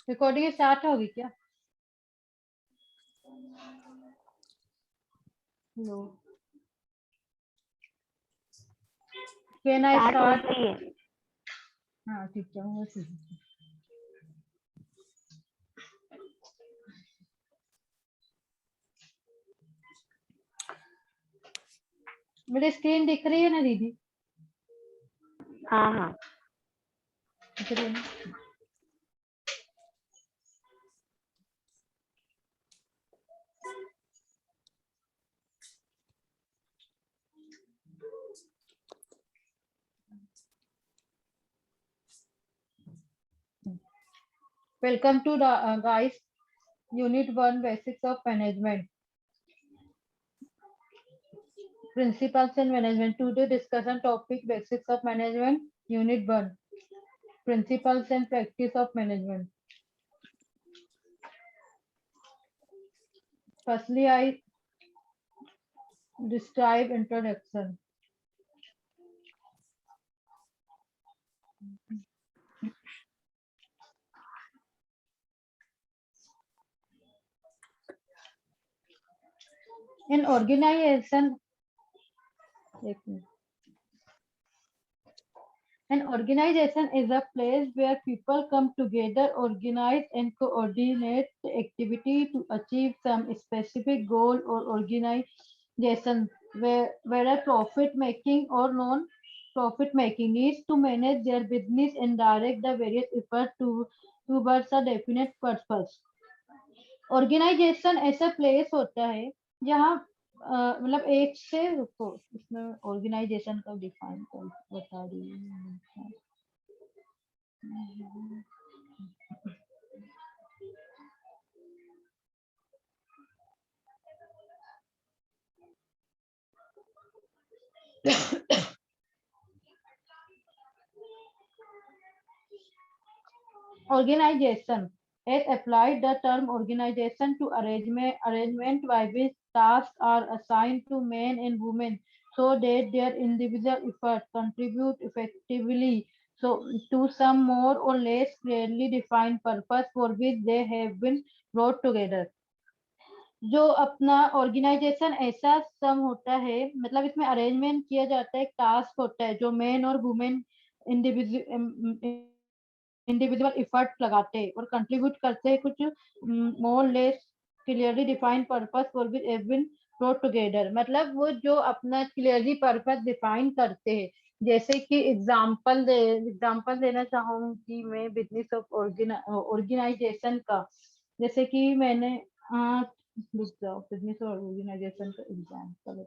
Recording start होगी क्या? No, can I start? हाँ ठीक है, वो सही। मेरी स्क्रीन दिख रही है ना दीदी? हाँ हाँ दिख रही है ना? Welcome to the guys, Unit 1, Basics of Management, Principles and Management. Today discussion topic Basics of Management, Unit 1, Principles and Practice of Management. Firstly, I describe introduction. An organization, an organization is a place where people come together, organize and coordinate the activity to achieve some specific goal or organization, whether profit making or non-profit making, is to manage their business and direct the various efforts towards a definite purpose. Organisation ऐसा place होता है जहाँ मतलब एक से, रुको इसमें organisation का डिफाइन कर बता रही हूँ। Organization. As applied, the term organization to arrangement by which tasks are assigned to men and women so that their individual efforts contribute effectively to some more or less clearly defined purpose for which they have been brought together. जो अपना organisation ऐसा सम होता है, मतलब इसमें arrangement किया जाता है, एक टास्क होता है जो मेन और वुमेन इंडिविजुअल इफर्ट लगाते हैं और कंट्रीब्यूट करते हैं कुछ more less clearly defined purpose for which have been brought together. मतलब वो जो अपना क्लियरली पर्पस डिफाइन करते हैं, जैसे कि एग्जांपल देना चाहूंगी मैं बिजनेस ऑफ ऑर्गेनाइजेशन का। जैसे कि मैंने बिजनेस और ऑर्गेनाइजेशन का example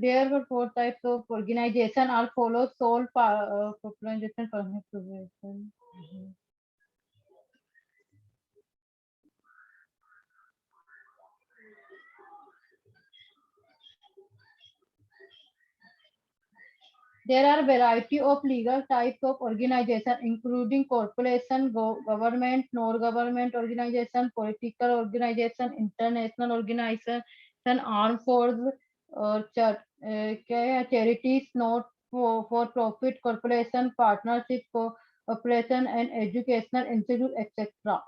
there were 4 types of organization are follows: sole proprietorship, organization. There are variety of legal types of organization, including corporation, government, non-government organization, political organization, international organization, armed forces, charities, not for profit corporation, partnership corporation, and educational institute, etc.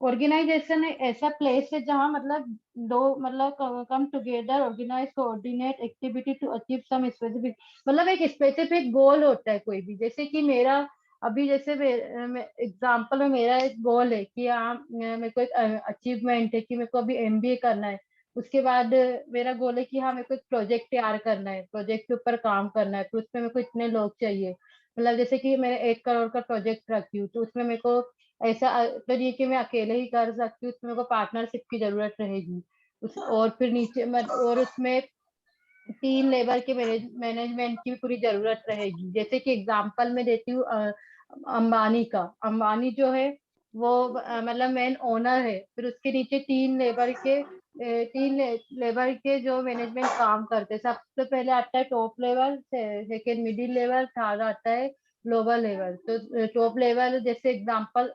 Organisation ऐसा place है जहाँ मतलब दो मतलब come together, organise, coordinate activity to achieve some specific, मतलब एक specific goal होता है कोई भी। जैसे कि मेरा अभी जैसे एग्जांपल में मेरा एक गोल है कि हाँ मेरे को एक अचीवमेंट है कि मेरे को अभी एमबीए करना है, उसके बाद मेरा गोल है कि हाँ मेरे को एक प्रोजेक्ट तैयार करना है, प्रोजेक्ट के ऊपर काम करना है, तो उसमें मेरे को इतने लोग चाहिए। मतलब जैसे कि मैंने 1 करोड़ का प्रोजेक्ट रखी हूँ, तो उसमें मेरे को ऐसा तो ये कि मैं अकेले ही कर सकती हूँ, उसमें मेरे को पार्टनरशिप की जरूरत रहेगी। और फिर नीचे और उसमें 3 लेबर के मैनेजमेंट की भी पूरी जरूरत रहेगी। जैसे कि एग्जांपल मैं देती हूँ अंबानी का। अंबानी जो है वो मतलब मेन ओनर है, फिर उसके नीचे 3 लेबर के जो मैनेजमेंट काम करते हैं। सबसे पहले आता है top level, second middle level, third आता है लोअर लेवल। तो टॉप लेवल जैसे एग्जांपल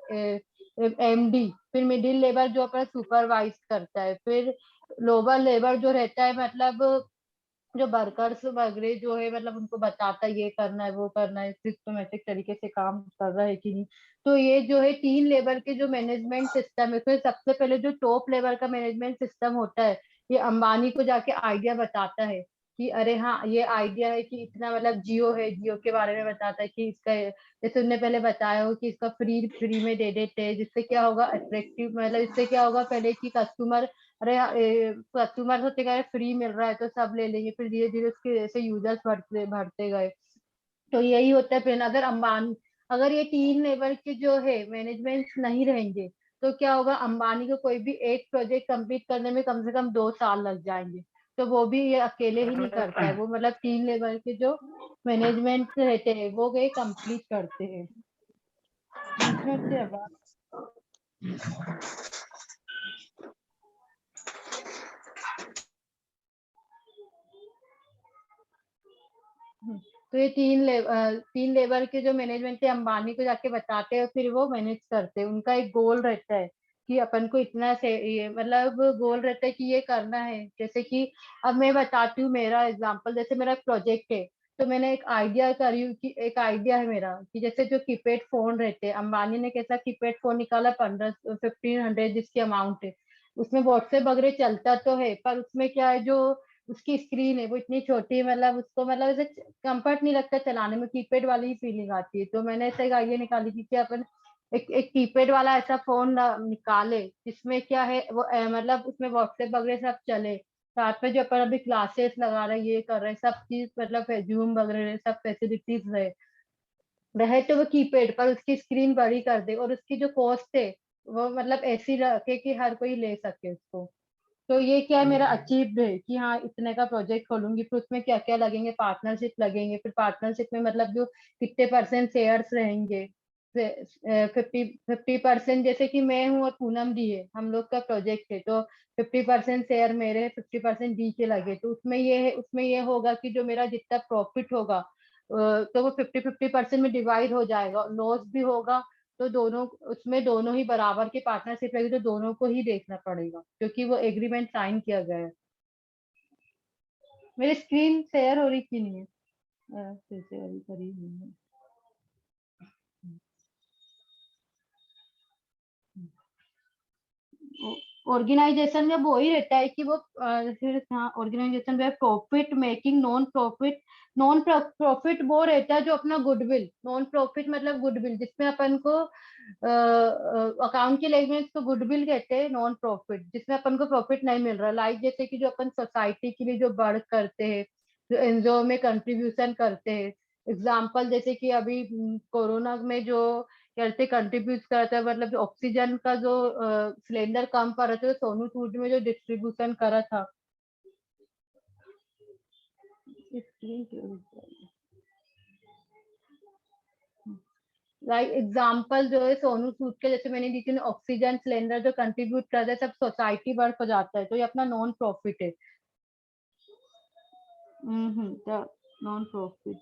एमडी, फिर मिडिल लेवल जो अपना सुपरवाइज करता है, फिर लोअर लेवल जो रहता है मतलब जो वर्कर्स वगैरह जो है मतलब उनको बताता है ये करना है वो करना है, सिस्टमेटिक तरीके से काम कर रहा है कि नहीं। तो ये जो है 3 लेवल के जो मैनेजमेंट सिस्टम है, तो सबसे पहले जो टॉप लेवल का मैनेजमेंट सिस्टम होता है, ये अंबानी को जाके आइडिया बताता है कि अरे हाँ ये आइडिया है कि इतना मतलब जियो है, जियो के बारे में बताता है कि इसका जैसे उनने पहले बताया हो कि इसका फ्री फ्री में दे देते हैं, जिससे क्या होगा अट्रैक्टिव, मतलब इससे क्या होगा पहले की कस्टमर, अरे कस्टमर होते गए फ्री मिल रहा है तो सब ले लेंगे, फिर धीरे धीरे उसके जैसे यूजर्स बढ़ते बढ़ते गए। तो यही होता है। फिर अगर अंबानी, अगर ये 3 लेवल के जो है मैनेजमेंट नहीं रहेंगे, तो क्या होगा, अंबानी को कोई भी एक प्रोजेक्ट कंप्लीट करने में कम से कम 2 साल लग जाएंगे। तो वो भी ये अकेले ही नहीं करता है, वो मतलब 3 लेवल के जो मैनेजमेंट रहते हैं वो गए कंप्लीट करते हैं। बीच में से आवाज। तो ये 3 लेवल के जो मैनेजमेंट है अंबानी को जाके बताते हैं, फिर वो मैनेज करते हैं। उनका एक गोल रहता है कि अपन को इतना से ये मतलब गोल रहता है कि ये करना है। जैसे कि अब मैं बताती हूँ मेरा एग्जांपल, जैसे मेरा प्रोजेक्ट है, तो मैंने एक आइडिया करी हूँ कि एक आइडिया है मेरा कि जैसे जो कीपैड फोन रहते हैं, अंबानी ने कैसा कीपैड फोन निकाला 1500 1500 जिसकी अमाउंट है, उसमें व्हाट्सएप वगैरह चलता तो है, पर उसमें क्या है जो उसकी स्क्रीन है वो इतनी छोटी है, मतलब उसको मतलब ऐसे कंफर्ट नहीं लगता चलाने में, कीपैड वाली ही फीलिंग आती है। तो मैंने ऐसे एक आइडिया निकाली थी कि अपन एक कीपैड वाला ऐसा फोन निकाले जिसमें क्या है वो मतलब उसमें व्हाट्सएप वगैरह सब चले, साथ में जो अपन अभी क्लासेस लगा रहे हैं ये कर रहे हैं सब चीज, मतलब जूम वगैरह सब फैसिलिटीज रहे तो वो कीपैड पर उसकी स्क्रीन बड़ी कर दे, और उसकी जो कॉस्ट है वो मतलब ऐसी रखे कि हर कोई ले सके उसको। तो ये क्या है मेरा अचीव्ड है कि हाँ इतने का प्रोजेक्ट खोलूंगी, फिर उसमें क्या क्या लगेंगे, पार्टनरशिप लगेंगे, फिर पार्टनरशिप में मतलब जो कितने परसेंट शेयर्स रहेंगे, 50-50%, जैसे कि मैं हूँ और पूनम दी है, हम लोग का प्रोजेक्ट है, तो 50% शेयर मेरे, 50% डी के लगे, तो उसमें ये है, उसमें ये होगा कि जो मेरा जितना प्रॉफिट होगा तो वो 50-50% में डिवाइड हो जाएगा, लॉस भी होगा तो दोनों, उसमें दोनों ही बराबर की पार्टनरशिप रहेगी, तो दोनों को ही देखना पड़ेगा क्योंकि वो एग्रीमेंट साइन किया गया है। मेरी स्क्रीन शेयर हो रही की नहीं है? फिर से अभी करी नहीं है। ऑर्गेनाइजेशन में वो ही रहता है कि वो फिर हाँ ऑर्गेनाइजेशन में प्रॉफिट मेकिंग, नॉन प्रॉफिट वो रहता है जो अपना गुडविल, नॉन प्रॉफिट मतलब गुडविल जिसमें अपन को अकाउंट की लैंग्वेज को गुडविल कहते हैं, नॉन प्रॉफिट जिसमें अपन को प्रॉफिट नहीं मिल रहा, लाइक जैसे कि जो अपन सोसाइटी के लिए जो वर्क करते हैं, जो एनजीओ में कंट्रीब्यूशन करते हैं। एग्जाम्पल जैसे कि अभी कोरोना में जो कैसे कंट्रीब्यूट करता है, मतलब जो ऑक्सीजन का जो सिलेंडर कम पड़ा था, तो सोनू सूद में जो डिस्ट्रीब्यूशन करा था। लाइक एग्जाम्पल जो है सोनू सूद के, जैसे मैंने दी थी ऑक्सीजन सिलेंडर जो कंट्रीब्यूट करता है सब सोसाइटी वर्क हो जाता है, तो ये अपना नॉन प्रॉफिट है। नॉन प्रॉफिट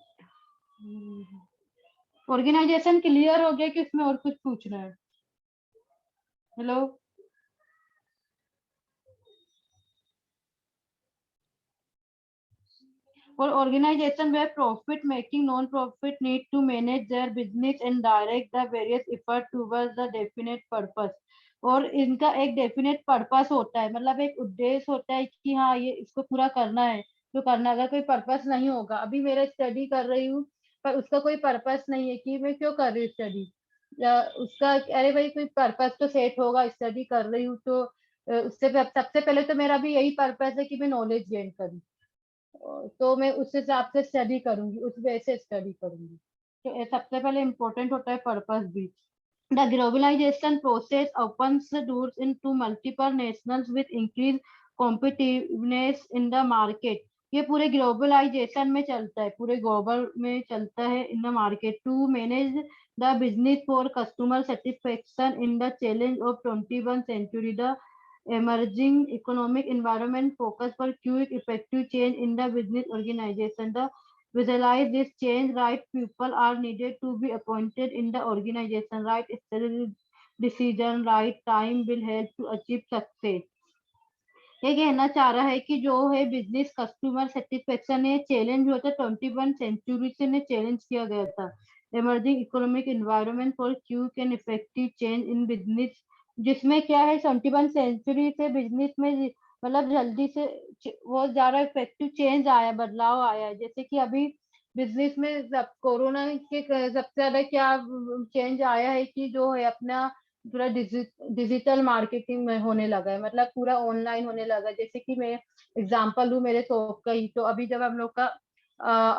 ऑर्गेनाइजेशन क्लियर हो गया कि इसमें और कुछ पूछना है? Hello. For organization where profit making non-profit need to manage their business and direct the various effort towards the definite purpose, और इनका एक डेफिनेट पर्पस होता है, मतलब एक उद्देश्य होता है कि हाँ ये इसको पूरा करना है तो करना। अगर कोई पर्पस नहीं होगा, अभी मेरा स्टडी कर रही हूँ पर उसका कोई पर्पस नहीं है कि मैं क्यों कर रही हूँ स्टडी, या उसका अरे भाई कोई पर्पस तो सेट होगा, स्टडी कर रही हूँ तो उससे सबसे पहले तो मेरा भी यही पर्पस है कि मैं नॉलेज गेन करूँ, तो मैं उस हिसाब से स्टडी करूंगी, उस वे से स्टडी करूंगी। तो ये सबसे पहले इम्पोर्टेंट होता है पर्पस भी। The globalisation process opens the doors into multiple nations with increased competitiveness in the market। ये पूरे ग्लोबलाइजेशन में चलता है, पूरे ग्लोबल में चलता है in the market to manage the business for customer satisfaction in the challenge of 21 century. The emerging economic environment focus for quick effective change in the business organization। The visualize this change, right people are needed to be appointed in the organization, right strategic decision, right time will help to achieve success। ये कहना चाह रहा है कि जो है business customer satisfaction है, challenge हुआ था 21 सेंचुरी से ने चैलेंज किया गया था। Emerging economic environment for quick and effective change in business, जिसमें क्या है 21 सेंचुरी से बिजनेस में मतलब जल्दी से बहुत ज्यादा इफेक्टिव चेंज आया, बदलाव आया। जैसे कि अभी बिजनेस में कोरोना के सबसे ज्यादा क्या चेंज आया है कि जो है अपना पूरा डिजिटल मार्केटिंग में होने लगा है, मतलब पूरा ऑनलाइन होने लगा है। जैसे कि मैं एग्जांपल दूं मेरे शॉप का ही, तो अभी जब हम लोग का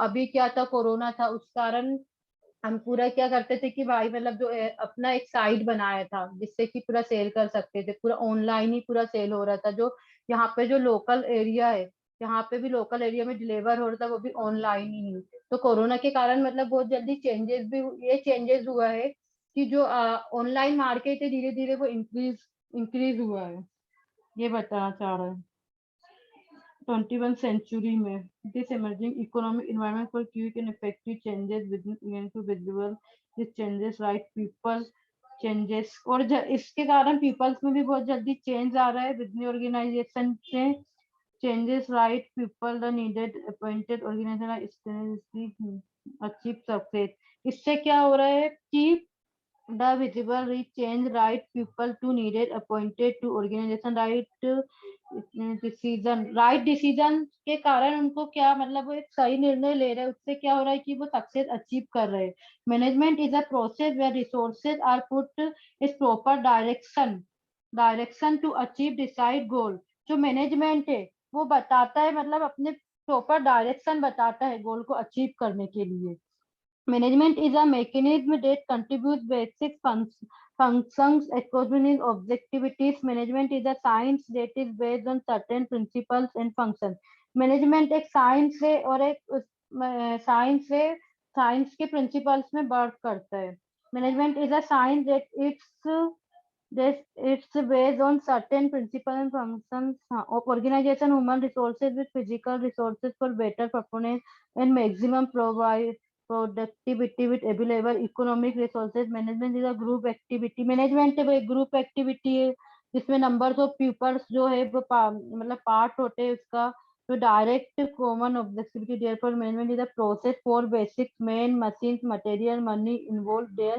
अभी क्या था, कोरोना था, उस कारण हम पूरा क्या करते थे कि भाई मतलब जो अपना एक साइट बनाया था जिससे कि पूरा सेल कर सकते थे, पूरा ऑनलाइन ही पूरा सेल हो रहा था। जो यहाँ पे जो लोकल एरिया है, यहाँ पे भी लोकल एरिया में डिलीवर हो रहा था, वो भी ऑनलाइन ही। तो कोरोना के कारण मतलब बहुत जल्दी चेंजेस भी ये चेंजेस हुआ है कि जो ऑनलाइन मार्केट है धीरे धीरे वो इंक्रीज हुआ है, ये बताना चाह रहा है। 21 सेंचुरी में this emerging economic environment for quick and effective changes within to visible this changes right people changes। और इसके कारण पीपल्स में भी बहुत जल्दी चेंज आ रहा है, बिजनेस ऑर्गेनाइजेशन से changes right people the needed appointed organization achieve success. इससे क्या हो रहा है कि the visible reach change right people to needed appointed to organization right decision के कारण उनको क्या मतलब वो एक सही निर्णय ले रहे हैं, उससे क्या हो रहा है कि वो सक्सेस अचीव कर रहे हैं। Management is a process where resources are put is proper direction to achieve decide goal. जो मैनेजमेंट है वो बताता है, मतलब अपने प्रॉपर डायरेक्शन बताता है गोल को अचीव करने के लिए। Management is a mechanism that contributes basic functions according objectivities। Management is a science that is based on certain principles and functions। Management एक साइंस है और एक साइंस है, साइंस के प्रिंसिपल्स में वर्क करता है। Management is a science it's based on certain principles and functions of organization, human resources with physical resources for better performance and maximum productivity with available economic resources। Management is a group activity, management है वो एक group activity है जिसमें numbers of peoples जो है वो मतलब part होते हैं उसका। तो direct common objectivity therefore management is a process for basic man machines material money involve their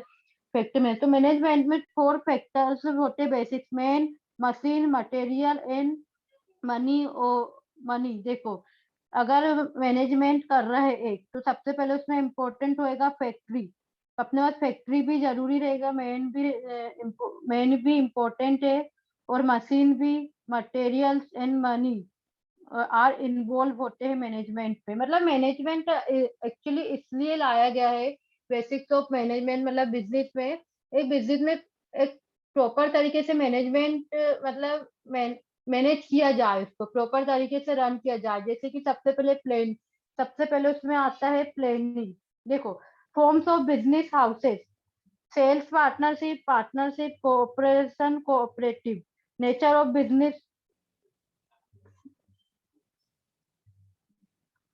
factor में। तो मैनेजमेंट में 4 फैक्टर्स होते हैं, basic man machine material and money. Money देखो, अगर मैनेजमेंट कर रहा है एक, तो सबसे पहले उसमें इम्पोर्टेंट होएगा फैक्ट्री। अपने पास फैक्ट्री भी जरूरी रहेगा, मैन भी इम्पोर्टेंट है, और मशीन भी, materials and money are involve होते हैं मैनेजमेंट में। मतलब मैनेजमेंट एक्चुअली इसलिए लाया गया है, बेसिक्स ऑफ मैनेजमेंट, मतलब बिजनेस में एक बिजनेस में एक प्रॉपर तरीके से मैनेजमेंट मतलब मैनेज किया जाए, उसको प्रॉपर तरीके से रन किया जाए। जैसे कि सबसे पहले उसमें आता है प्लानिंग। देखो, forms of business houses, sales partnership cooperation cooperative, nature of business.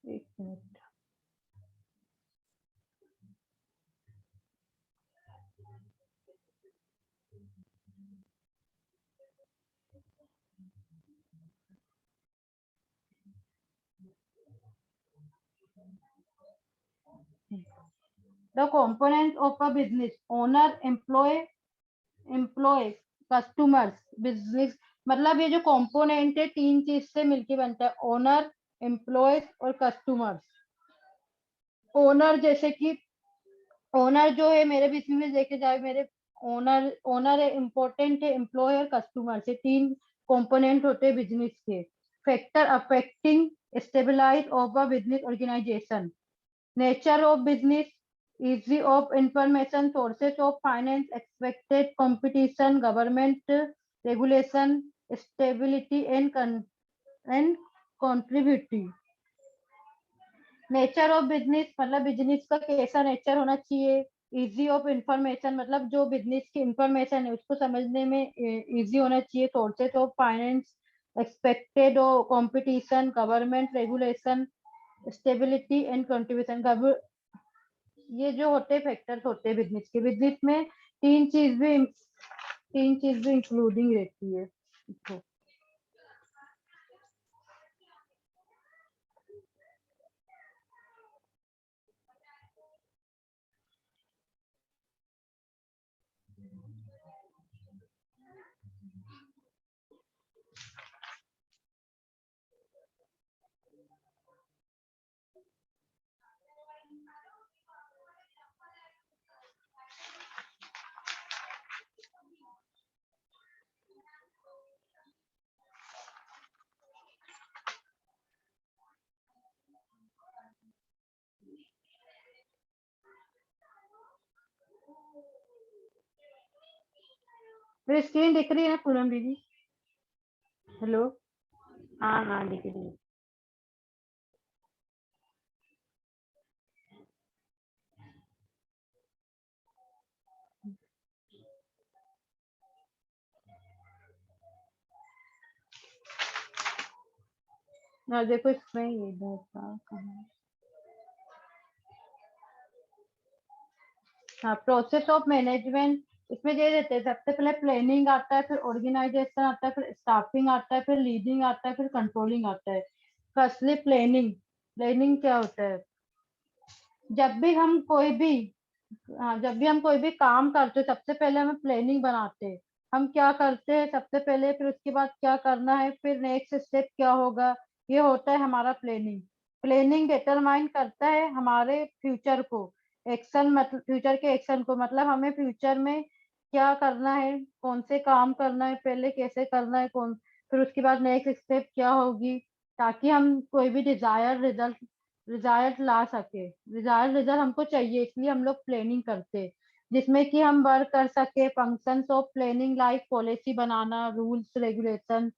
एक minute, the components of a business owner employ customers business. मतलब ये जो कंपोनेंट है 3 चीज से मिलके बनता है, ओनर एम्प्लॉयज और कस्टमर्स। ओनर जैसे कि ओनर जो है मेरे बिजनेस में देखे जाए, मेरे ओनर है, इम्पोर्टेंट है, एम्प्लॉय और कस्टमर से 3 कंपोनेंट होते हैं बिजनेस के। Factor affecting stabilise of a business organisation, nature of business, easy of information, sources of finance, expected competition, government regulation, stability and contributing। Nature of business मतलब business का कैसा nature होना चाहिए। Easy of information मतलब जो business की information है उसको समझने में इजी होना चाहिए। Sources of finance, expected competition, government regulation, stability and contribution. ये जो होते फैक्टर्स होते हैं बिजनेस के। बिजनेस में तीन चीज भी इंक्लूडिंग रहती है। मेरी स्क्रीन दिख रही है ना पूनम दीदी? हेलो। हाँ हाँ दिख रही है। ना देखो इसमें ये था कहाँ। हाँ, प्रोसेस ऑफ मैनेजमेंट इसमें दे देते हैं। सबसे पहले प्लानिंग आता है, फिर ऑर्गेनाइजेशन आता है, फिर स्टाफिंग आता है, फिर लीडिंग आता है, फिर कंट्रोलिंग आता है। Firstly planning. प्लानिंग क्या होता है? जब भी हम कोई भी हाँ, जब भी हम कोई भी काम करते हैं सबसे पहले हमें प्लानिंग बनाते हैं। हम क्या करते हैं सबसे पहले, फिर उसके बाद क्या करना है, फिर नेक्स्ट स्टेप क्या होगा, ये होता है हमारा प्लानिंग। प्लानिंग डिटरमाइन करता है हमारे फ्यूचर को। एक्शन मतलब फ्यूचर के एक्शन को, मतलब हमें फ्यूचर में क्या करना है, कौन से काम करना है, पहले कैसे करना है, कौन फिर उसके बाद नेक्स्ट स्टेप क्या होगी, ताकि हम कोई भी डिजायर्ड ला सके। डिजायर्ड रिजल्ट हमको चाहिए, इसलिए हम लोग प्लानिंग करते हैं, जिसमें कि हम वर्क कर सके। Functions of planning like policy banana, rules regulation,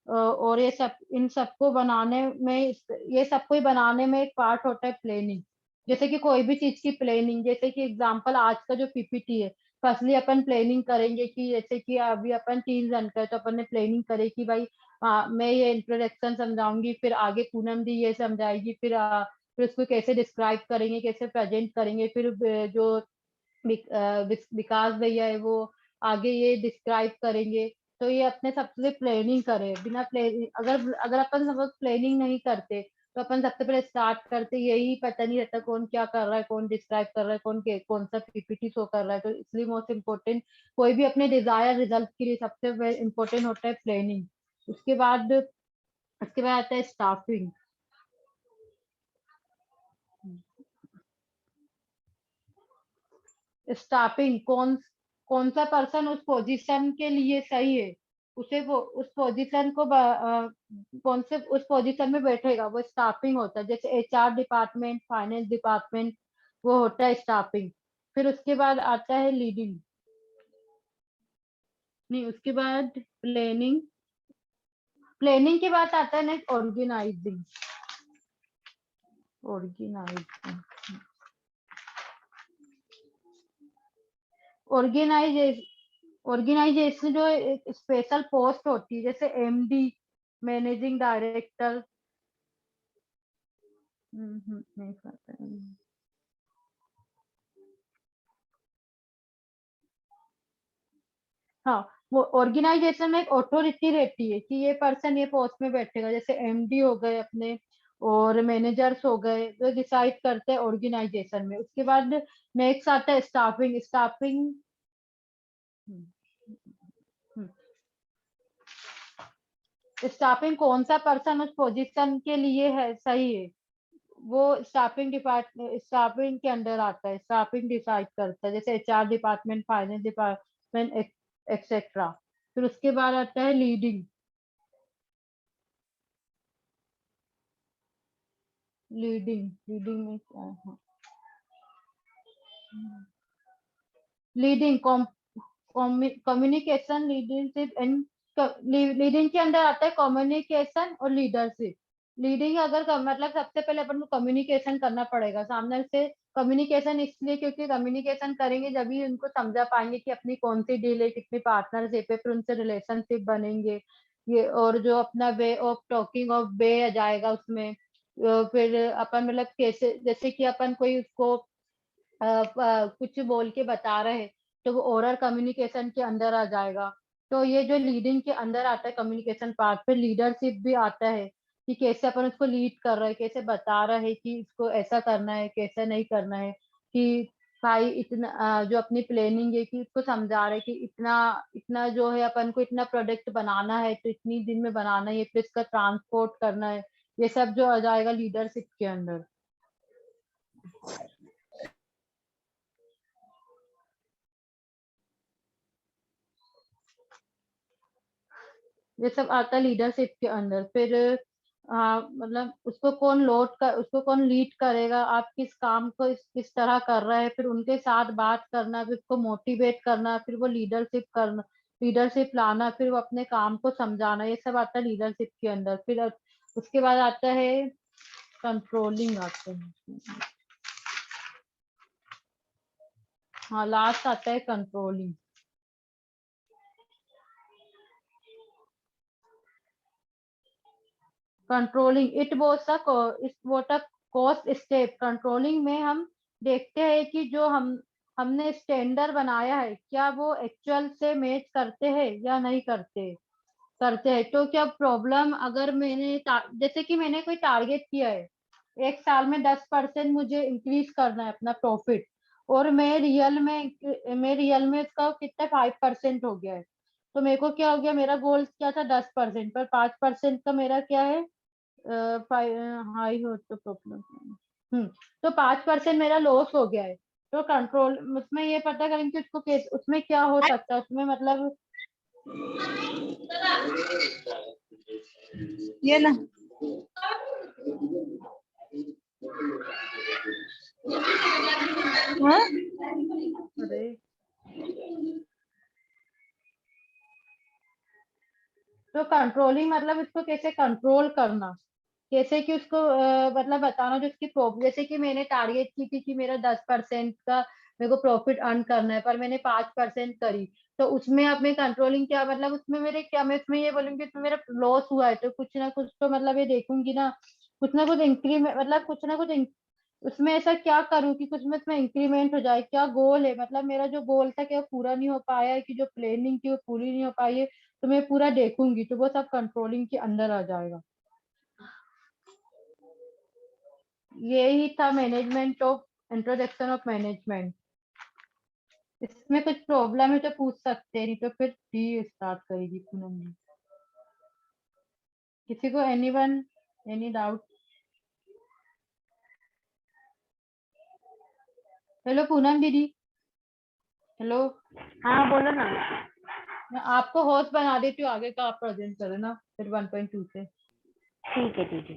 और ये सब इन सबको बनाने में ये सब कोई बनाने में एक पार्ट होता है प्लानिंग। जैसे कि कोई भी चीज की प्लानिंग, जैसे कि एग्जांपल आज का जो पीपीटी है, फर्स्टली अपन प्लानिंग करेंगे कि जैसे कि अभी अपन 3 जन का है तो अपन ने प्लानिंग करे कि भाई मैं ये इंट्रोडक्शन समझाऊंगी, फिर आगे पूनम दी ये समझाएगी, फिर उसको कैसे डिस्क्राइब करेंगे, कैसे प्रेजेंट करेंगे, फिर जो विकास भैया है वो आगे ये डिस्क्राइब करेंगे। तो ये अपने सबसे प्लानिंग करे। बिना प्लानिंग अगर अगर अपन सब प्लानिंग नहीं करते तो अपन सबसे पहले स्टार्ट करते यही पता नहीं रहता कौन क्या कर रहा है, कौन डिस्क्राइब कर रहा है, कौन सा पीपीटी शो कर रहा है। तो इसलिए मोस्ट इम्पोर्टेंट कोई भी अपने डिजायर रिजल्ट के लिए सबसे इम्पोर्टेंट होता है प्लानिंग। उसके बाद आता है स्टाफिंग। स्टाफिंग कौन सा पर्सन उस पोजीशन के लिए सही है, उसे वो उस पोजीशन को कौन से उस पोजीशन में बैठेगा, वो स्टाफिंग होता है। जैसे एचआर डिपार्टमेंट, फाइनेंस डिपार्टमेंट, वो होता है स्टाफिंग। फिर उसके बाद आता है लीडिंग। नहीं, उसके बाद प्लानिंग। प्लानिंग के बाद आता है नेक्स्ट ऑर्गेनाइजिंग। ऑर्गेनाइजिंग ऑर्गेनाइजेशन जो एक स्पेशल पोस्ट होती है, जैसे एमडी, मैनेजिंग डायरेक्टर। नहीं पता। हाँ, वो ऑर्गेनाइजेशन में एक अथॉरिटी रहती है कि ये पर्सन ये पोस्ट में बैठेगा। जैसे एमडी हो गए अपने, और मैनेजर्स हो गए, जो डिसाइड करते हैं ऑर्गेनाइजेशन में। उसके बाद नेक्स्ट आता है स्टाफिंग। स्टाफिंग स्टाफिंग कौन सा पर्सन उस पोजीशन के लिए है सही है, वो स्टाफिंग के अंडर आता है। स्टाफिंग डिसाइड करता है, जैसे HR department, finance department, etcetera. फिर उसके बाद आता है लीडिंग। लीडिंग लीडिंग में क्या है? Leading communication leadership and leading के अंदर आता है कम्युनिकेशन और लीडरशिप। लीडिंग अगर मतलब सबसे पहले अपन को कम्युनिकेशन करना पड़ेगा सामने से। कम्युनिकेशन इसलिए क्योंकि कम्युनिकेशन करेंगे जब ही उनको समझा पाएंगे कि अपनी कौन सी डील है, कितनी पार्टनरशिप है, फिर उनसे रिलेशनशिप बनेंगे। ये और जो अपना way of talking of way आ जाएगा उसमें। फिर अपन मतलब कैसे जैसे कि अपन कोई उसको कुछ बोल के बता रहे हैं तो वो ओरल कम्युनिकेशन के अंदर आ जाएगा। तो ये जो लीडिंग के अंदर आता है कम्युनिकेशन पार्ट, फिर लीडरशिप भी आता है कि कैसे अपन उसको लीड कर रहे हैं, कैसे बता रहे हैं कि इसको ऐसा करना है, कैसा नहीं करना है। कि भाई इतना जो अपनी प्लानिंग है कि उसको समझा रहे हैं कि इतना इतना जो है अपन को इतना प्रोडक्ट बनाना है तो इतनी दिन में बनाना है, फिर इसका ट्रांसपोर्ट करना है। ये सब जो आ जाएगा लीडरशिप के अंदर। ये सब आता है लीडरशिप के अंदर। फिर मतलब उसको कौन लीड करेगा, आप किस काम को किस तरह कर रहे हैं, फिर उनके साथ बात करना, फिर उसको मोटिवेट करना, फिर वो लीडरशिप करना, लीडरशिप लाना, फिर वो अपने काम को समझाना। ये सब आता है लीडरशिप के अंदर। फिर उसके बाद आता है कंट्रोलिंग आता है। हाँ, लास्ट आता है controlling. Controlling it what a cost step. Controlling में हम देखते हैं कि जो हमने स्टैंडर्ड बनाया है क्या वो एक्चुअल से मैच करते हैं या नहीं करते। करते हैं तो क्या प्रॉब्लम, अगर जैसे कि मैंने कोई टारगेट किया है, एक साल में 10% मुझे इंक्रीज करना है अपना प्रॉफिट, और मैं रियल में इसका कितना 5% हो गया है। तो मेरे को क्या हो गया, मेरा गोल क्या था 10%, पर 5% का मेरा क्या है, हाई हो तो प्रॉब्लम। हम्म तो 5% मेरा लॉस हो गया है। तो कंट्रोल उसमें ये पता करेंगे कि उसको उसमें क्या हो सकता है उसमें मतलब। ये ना हाँ अरे तो कंट्रोलिंग मतलब इसको कैसे कंट्रोल करना, कैसे कि उसको मतलब बताना जो उसकी जैसे कि मैंने टारगेट की थी कि मेरा 10% का मेरे को प्रॉफिट अर्न करना है, पर मैंने 5% करी। तो उसमें अब मैं कंट्रोलिंग क्या मतलब उसमें मेरे क्या, मैं उसमें ये बोलूंगी उसमें मेरा लॉस हुआ है तो कुछ ना कुछ तो मतलब ये देखूंगी ना कुछ इंक्रीमेंट मतलब कुछ ना कुछ उसमें ऐसा क्या करूं कि कुछ में उसमें इंक्रीमेंट हो जाए। क्या गोल है, मतलब मेरा जो गोल था क्या वो पूरा नहीं हो पाया है, कि जो प्लानिंग थी वो पूरी नहीं हो पाई है। तो मैं पूरा देखूंगी तो वो सब कंट्रोलिंग के अंदर आ जाएगा। यही था management of introduction of management. इसमें कुछ प्रॉब्लम है तो पूछ सकते हैं, नहीं तो फिर डी स्टार्ट करेगी पूनम जी। किसी को anyone, any doubt? Hello Poonam दीदी। हेलो। हाँ बोलो ना। मैं आपको होस्ट बना देती हूँ, आगे का आप प्रेजेंट करो ना फिर 1.2 से। ठीक है ठीक है।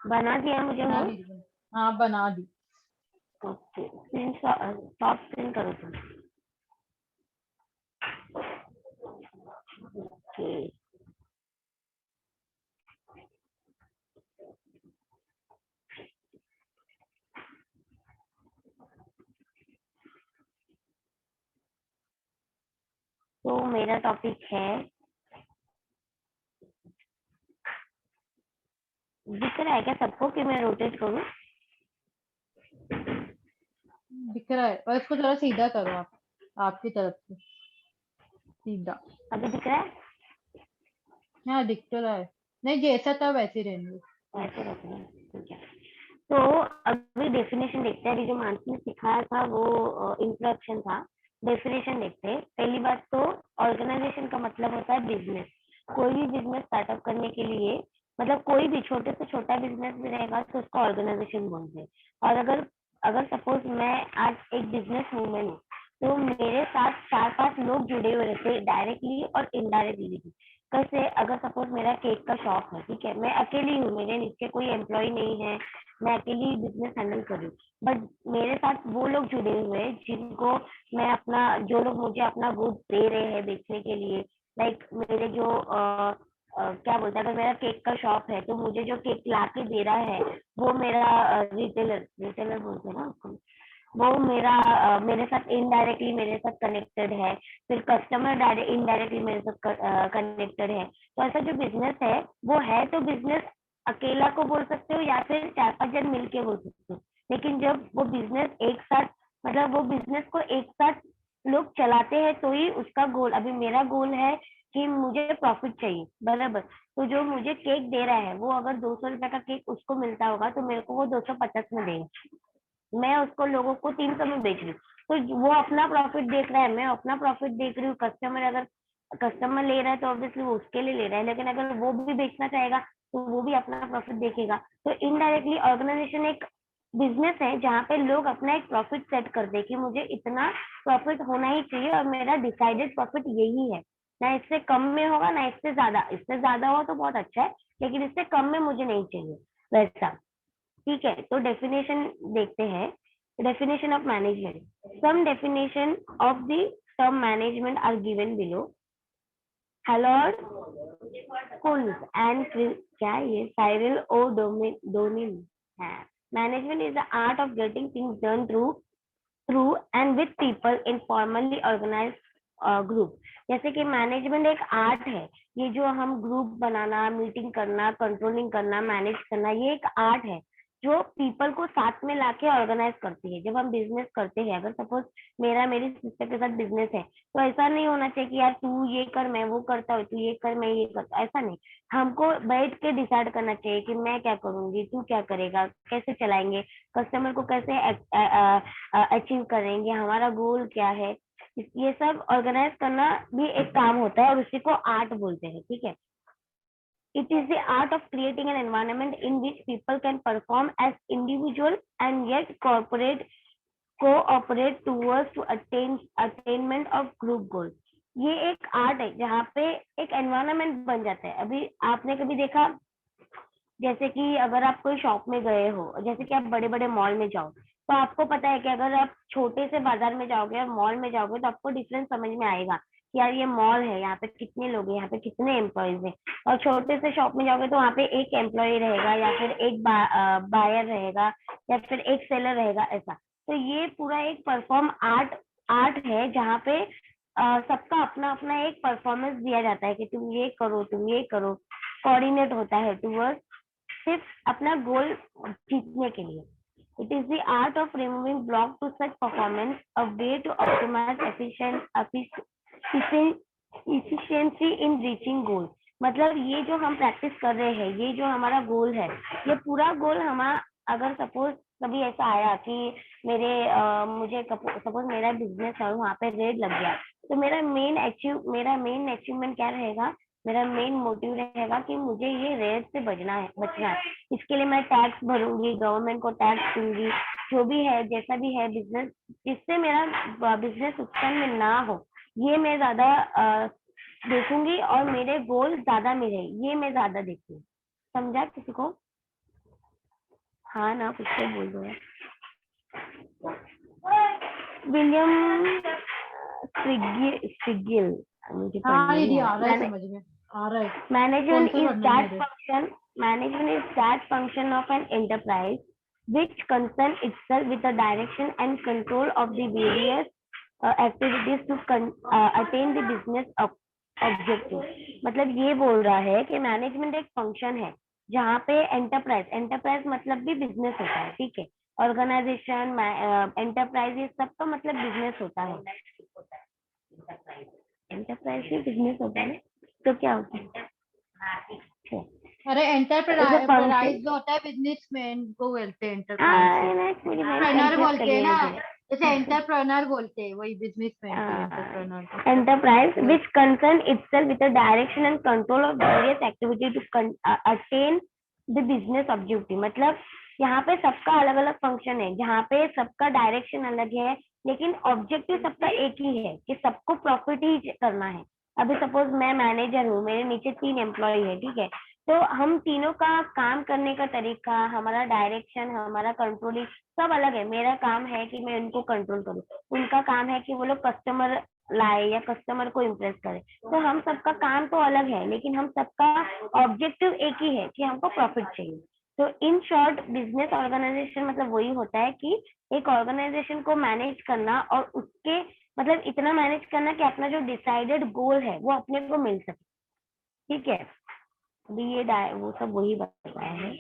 बना दिया मुझे बना हो। दी दीदी। हाँ बना दी। ओके स्क्रीन टॉप स्क्रीन करो तुम। ओके तो मेरा टॉपिक है, दिख रहा है क्या सबको कि मैं रोटेट करूँ? दिख रहा है और इसको थोड़ा सीधा करो आप, आपकी तरफ से सीधा। अभी दिख रहा है? हाँ दिख तो रहा है। नहीं जैसा था वैसे ही रहने दो। ऐसे रखना है, ठीक है। तो अभी डेफिनेशन देखते हैं। अभी जो मानसी ने सिखाया था वो इंट्रोडक्शन था। डेफिनेशन देखते हैं। पहली बात तो ऑर्गेनाइजेशन का मतलब होता है बिजनेस। कोई भी बिजनेस स्टार्टअप करने के लिए, मतलब कोई भी छोटे से छोटा बिजनेस भी रहेगा तो उसको ऑर्गेनाइजेशन बोलते हैं। और अगर अगर सपोज मैं आज एक बिजनेस वूमेन हूँ तो मेरे साथ 4-5 लोग जुड़े हुए रहते डायरेक्टली और इनडायरेक्टली भी। कैसे, अगर सपोज मेरा केक का शॉप है, ठीक है, मैं अकेली हूँ, मेरे नीचे कोई एम्प्लॉय नहीं है, मैं अकेली बिजनेस हैंडल कर रही हूँ, बट मेरे साथ वो लोग जुड़े हुए हैं जिनको मैं अपना, जो लोग मुझे अपना गुड्स दे रहे हैं बेचने के लिए, लाइक मेरे जो क्या बोलते हैं, अगर मेरा केक का शॉप है तो मुझे जो केक ला के दे रहा है वो मेरा रिटेलर रिटेलर बोलते हैं ना उसको, वो मेरा मेरे साथ इनडायरेक्टली मेरे साथ कनेक्टेड है। फिर कस्टमर इनडायरेक्टली मेरे साथ कनेक्टेड है। तो ऐसा जो बिजनेस है वो है तो बिजनेस अकेला को बोल सकते हो या फिर 4-5 जन मिलके बोल सकते हो। लेकिन जब वो बिजनेस एक साथ, मतलब वो बिजनेस को एक साथ लोग चलाते हैं तो ही उसका गोल, अभी मेरा गोल है कि मुझे प्रॉफिट चाहिए, बराबर। तो जो मुझे केक दे रहा है वो अगर 200 रुपए का केक उसको मिलता होगा तो मेरे को वो 250 में देगा, मैं उसको लोगों को 300 में बेच रही हूँ। तो वो अपना प्रॉफिट देख रहा है, मैं अपना प्रॉफिट देख रही हूँ। कस्टमर अगर कस्टमर ले रहा है तो ऑब्वियसली वो उसके लिए ले रहा है, लेकिन अगर वो भी बेचना चाहेगा तो वो भी अपना प्रॉफिट देखेगा। तो इनडायरेक्टली ऑर्गेनाइजेशन एक बिजनेस है जहाँ पे लोग अपना एक प्रॉफिट सेट कर दे कि मुझे इतना प्रॉफिट होना ही चाहिए और मेरा डिसाइडेड प्रॉफिट यही है, ना इससे कम में होगा ना इससे ज्यादा। इससे ज्यादा हो तो बहुत अच्छा है, लेकिन इससे कम में मुझे नहीं चाहिए वैसा। ठीक है, तो डेफिनेशन देखते हैं। Definition of management, some definition of the term management are given below. Harold Koontz and क्या ये साइरल ओ डोमिन है। Management is the art of getting things done through and with people in formally organize group. जैसे कि मैनेजमेंट एक art है, ये जो हम ग्रुप बनाना, मीटिंग करना, कंट्रोलिंग करना, मैनेज करना, ये एक आर्ट है जो पीपल को साथ में लाके ऑर्गेनाइज करती है। जब हम बिजनेस करते हैं, अगर सपोज मेरा मेरी सिस्टर के साथ बिजनेस है, तो ऐसा नहीं होना चाहिए कि यार तू ये कर मैं वो करता हूँ, तू ये कर मैं ये करता, ऐसा नहीं। हमको बैठ के डिसाइड करना चाहिए कि मैं क्या करूंगी, तू क्या करेगा, कैसे चलाएंगे, कस्टमर को कैसे अचीव करेंगे, हमारा गोल क्या है। ये सब ऑर्गेनाइज करना भी एक काम होता है और उसी को आर्ट बोलते हैं, ठीक है। It is the art of creating an environment in which people can perform as individual and yet cooperate towards to attainment of group goals। ये एक आर्ट है जहाँ पे एक एनवायरनमेंट बन जाता है। अभी आपने कभी देखा, जैसे कि अगर आप कोई शॉप में गए हो, जैसे कि आप बड़े बड़े मॉल में जाओ, तो आपको पता है कि अगर आप छोटे से बाजार में जाओगे और मॉल में जाओगे तो आपको डिफरेंस समझ में आएगा कि यार ये मॉल है, यहाँ पे कितने लोग हैं, यहाँ पे कितने एम्प्लॉयज हैं। और छोटे से शॉप में जाओगे तो वहाँ पे एक एम्प्लॉय रहेगा या फिर एक बायर रहेगा या फिर एक सेलर रहेगा, ऐसा। तो ये पूरा एक परफॉर्म आर्ट आर्ट है जहाँ पे सबका अपना अपना एक परफॉर्मेंस दिया जाता है कि तुम ये करो, तुम ये करो, कोऑर्डिनेट होता है टूवर्ड्स सिर्फ अपना गोल जीतने के लिए। It is the art of removing block to such performance, a way to optimize efficiency in reaching goal. मतलब ये जो हम प्रैक्टिस कर रहे हैं, ये जो हमारा गोल है, ये पूरा गोल हमारा, अगर सपोज कभी ऐसा आया कि मुझे सपोज मेरा बिजनेस है वहाँ पे रेड लग गया, तो मेरा मेन अचीवमेंट क्या रहेगा, मेरा मेन मोटिव रहेगा कि मुझे ये रेट से बचना है। इसके लिए मैं टैक्स भरूंगी, गवर्नमेंट को टैक्स दूंगी, जो भी है जैसा भी है बिजनेस, जिससे मेरा बिजनेस नुकसान में ना हो, ये मैं ज्यादा देखूंगी और मेरे गोल ज्यादा मिले, ये मैं ज्यादा देखूंगी। समझा किसी को? हाँ ना, कुछ तो बोल दो यार। विलियम स्ट्रिगिल, मुझे हाँ पढ़ने दीदी नहीं आ रहा है आता। समझ में, आ रहा है। कौन Management सा is पढ़ना है that मेरे? function. Management is that function of an enterprise which concerns itself with the direction and control of the various activities to attain the business objective। मतलब ये बोल रहा है कि मैनेजमेंट एक फंक्शन है जहाँ पे एंटरप्राइज मतलब भी बिजनेस होता है, ठीक है। ऑर्गेनाइजेशन, एंटरप्राइज, ये सब का मतलब बिजनेस होता है। एंटरप्राइज भी बिजनेस होता है ना? तो क्या होता है? अरे इज अ फंक्शन। एंटरप्राइज जो होता है बिजनेसमैन को बोलते हैं एंटरप्राइज से। मेरी बहन एंटरप्रेन्योर कंफ्यूज कर बोलते रही हैं है ना, मुझे। जैसे एंटरप्रेन्योर बोलते हैं वही बिजनेसमैन को एंटरप्रेन्योर को। Enterprise which concern itself with the direction and control of various activity to attain the business objective। मतलब यहाँ पे सबका अलग अलग फंक्शन है, जहाँ पे सबका डायरेक्शन अलग है, लेकिन ऑब्जेक्टिव सबका एक ही है कि सबको प्रॉफिट ही करना है। अभी सपोज मैं मैनेजर हूँ, मेरे नीचे 3 एम्प्लॉय है, ठीक है, तो हम तीनों का काम करने का तरीका, हमारा डायरेक्शन, हमारा कंट्रोलिंग सब अलग है। मेरा काम है कि मैं उनको कंट्रोल करूँ, उनका काम है कि वो लोग कस्टमर लाए या कस्टमर को इम्प्रेस करे। तो हम सबका काम तो अलग है, लेकिन हम सबका ऑब्जेक्टिव एक ही है कि हमको प्रॉफिट चाहिए। तो इन शॉर्ट बिजनेस ऑर्गेनाइजेशन मतलब वही होता है कि एक ऑर्गेनाइजेशन को मैनेज करना और उसके मतलब इतना मैनेज करना कि अपना जो डिसाइडेड गोल है वो अपने को मिल सके, ठीक है। अभी ये वो सब वही बताया है।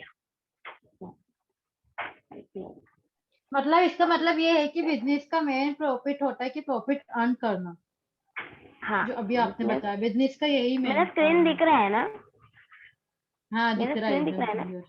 मतलब इसका मतलब ये है कि बिजनेस का मेन प्रॉफिट होता है कि प्रॉफिट अर्न करना, हाँ जो अभी आपने मतलब बताया बिजनेस का यही मेरा मेन स्क्रीन काम है। दिख रहा है ना? हाँ मेरा दिख रहा है स्क्रीन दिख एकदम रहा है ना? क्लियर,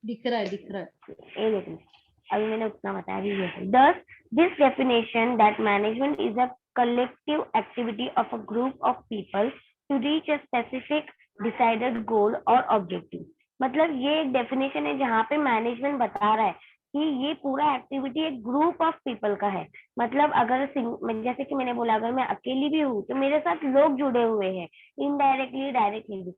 दिख रहा है दिख रहा है। ये देखो, अभी मैंने उतना बताया। अभी ये दस this definition that management is a collective activity of a group of people to reach a specific decided goal or objective। मतलब ये एक डेफिनेशन है जहाँ पे मैनेजमेंट बता रहा है कि ये पूरा एक्टिविटी एक ग्रुप ऑफ पीपल का है। मतलब अगर जैसे कि मैंने बोला, अगर मैं अकेली भी हूँ तो मेरे साथ लोग जुड़े हुए हैं, इनडायरेक्टली डायरेक्टली भी।